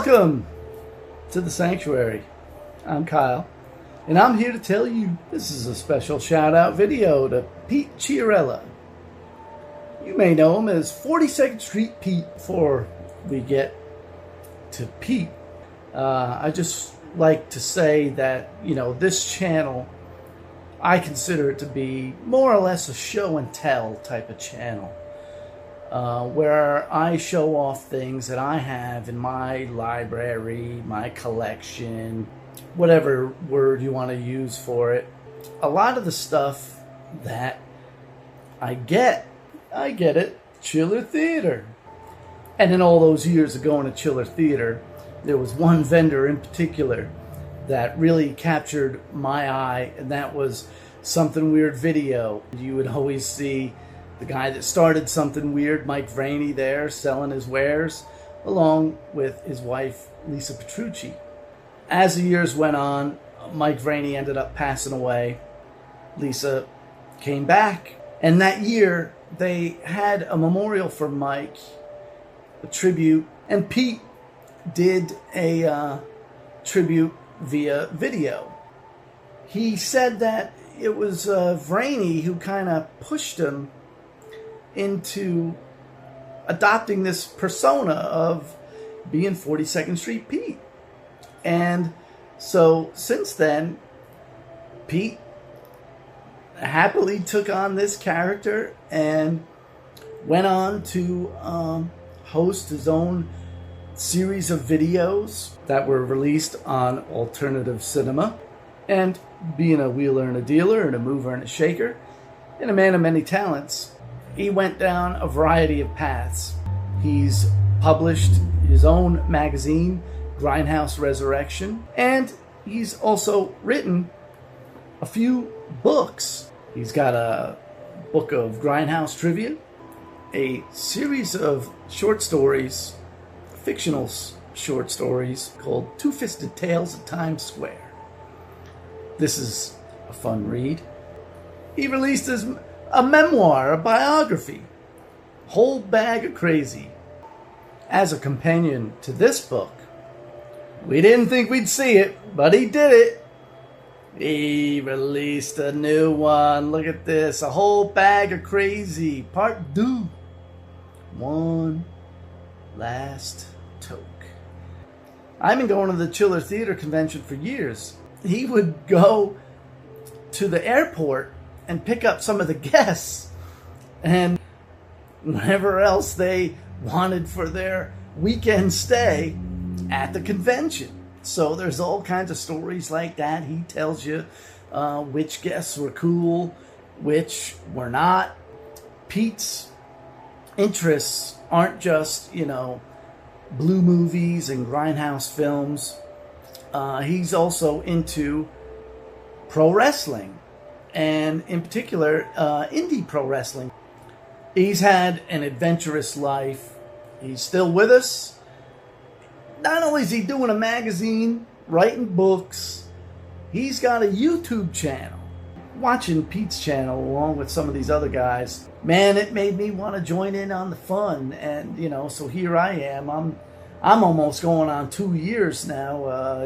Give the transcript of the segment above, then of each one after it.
Welcome to the Sanctuary. I'm Kyle, and I'm here to tell you this is a special shout-out video to PETE CHIARELLA. You may know him as 42nd Street Pete. Before we get to Pete, I just like to say that, this channel, I consider it to be more or less a show and tell type of channel. Where I show off things that I have in my library, my collection, whatever word you want to use for it. A lot of the stuff that I get it Chiller Theater. And in all those years of going to Chiller Theater, there was one vendor in particular that really captured my eye, and that was Something Weird Video. You would always see the guy that started Something Weird, Mike Vraney, there selling his wares, along with his wife, Lisa Petrucci. As the years went on, Mike Vraney ended up passing away. Lisa came back, and that year they had a memorial for Mike, a tribute, and Pete did a tribute via video. He said that it was Vraney who kind of pushed him into adopting this persona of being 42nd Street Pete. And so since then, Pete happily took on this character and went on to host his own series of videos that were released on alternative cinema. And being a wheeler and a dealer and a mover and a shaker and a man of many talents, he went down a variety of paths. He's published his own magazine, Grindhouse Resurrection, and he's also written a few books. He's got a book of Grindhouse trivia, a series of short stories, fictional short stories called Two-Fisted Tales of Times Square. This is a fun read. He released a memoir, a biography, whole bag of crazy. As a companion to this book, we didn't think we'd see it, but he did it. He released a new one. Look at this, a whole bag of crazy, part 2. One Last Toke. I've been going to the Chiller Theater convention for years. He would go to the airport and pick up some of the guests and whatever else they wanted for their weekend stay at the convention. So there's all kinds of stories like that. He tells you which guests were cool, which were not. Pete's interests aren't just, blue movies and grindhouse films. He's also into pro wrestling, and in particular, indie pro wrestling. He's had an adventurous life. He's still with us. Not only is he doing a magazine, writing books, he's got a YouTube channel. Watching Pete's channel along with some of these other guys, man, it made me want to join in on the fun. And, so here I am. I'm almost going on 2 years now.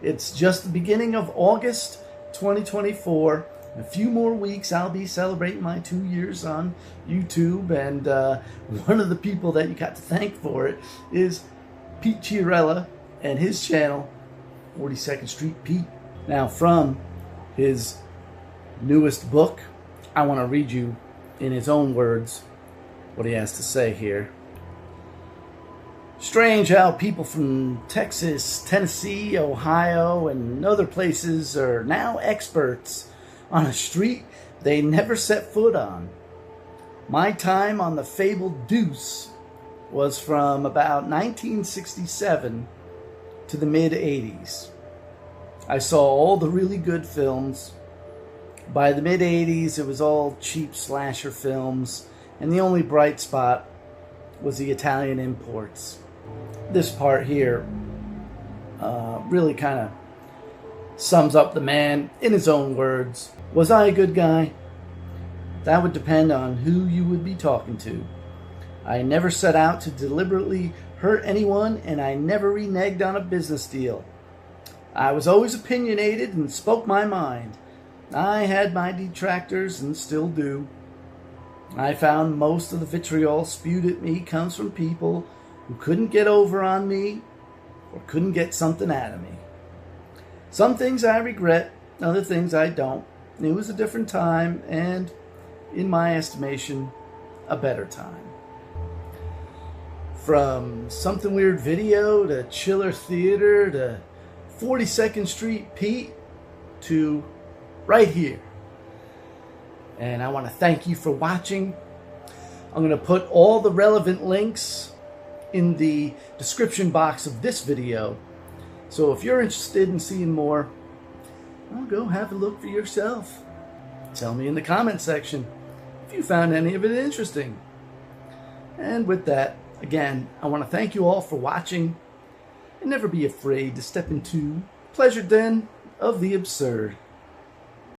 It's just the beginning of August 2024. In a few more weeks, I'll be celebrating my 2 years on YouTube, and one of the people that you got to thank for it is PETE CHIARELLA and his channel, 42nd Street Pete. Now, from his newest book, I want to read you in his own words what he has to say here. Strange how people from Texas, Tennessee, Ohio, and other places are now experts on a street they never set foot on. My time on the fabled Deux was from about 1967 to the mid-80s. I saw all the really good films. By the mid-80s, it was all cheap slasher films, and the only bright spot was the Italian imports. This part here really kind of sums up the man in his own words. Was I a good guy? That would depend on who you would be talking to. I never set out to deliberately hurt anyone, and I never reneged on a business deal. I was always opinionated and spoke my mind. I had my detractors and still do. I found most of the vitriol spewed at me comes from people who couldn't get over on me or couldn't get something out of me. Some things I regret, other things I don't. It was a different time and, in my estimation, a better time. From Something Weird Video to Chiller Theater to 42nd Street Pete to right here. And I want to thank you for watching. I'm going to put all the relevant links in the description box of this video. So if you're interested in seeing more, well, go have a look for yourself. Tell me in the comment section if you found any of it interesting. And with that, again, I want to thank you all for watching, and never be afraid to step into the pleasure den of the absurd.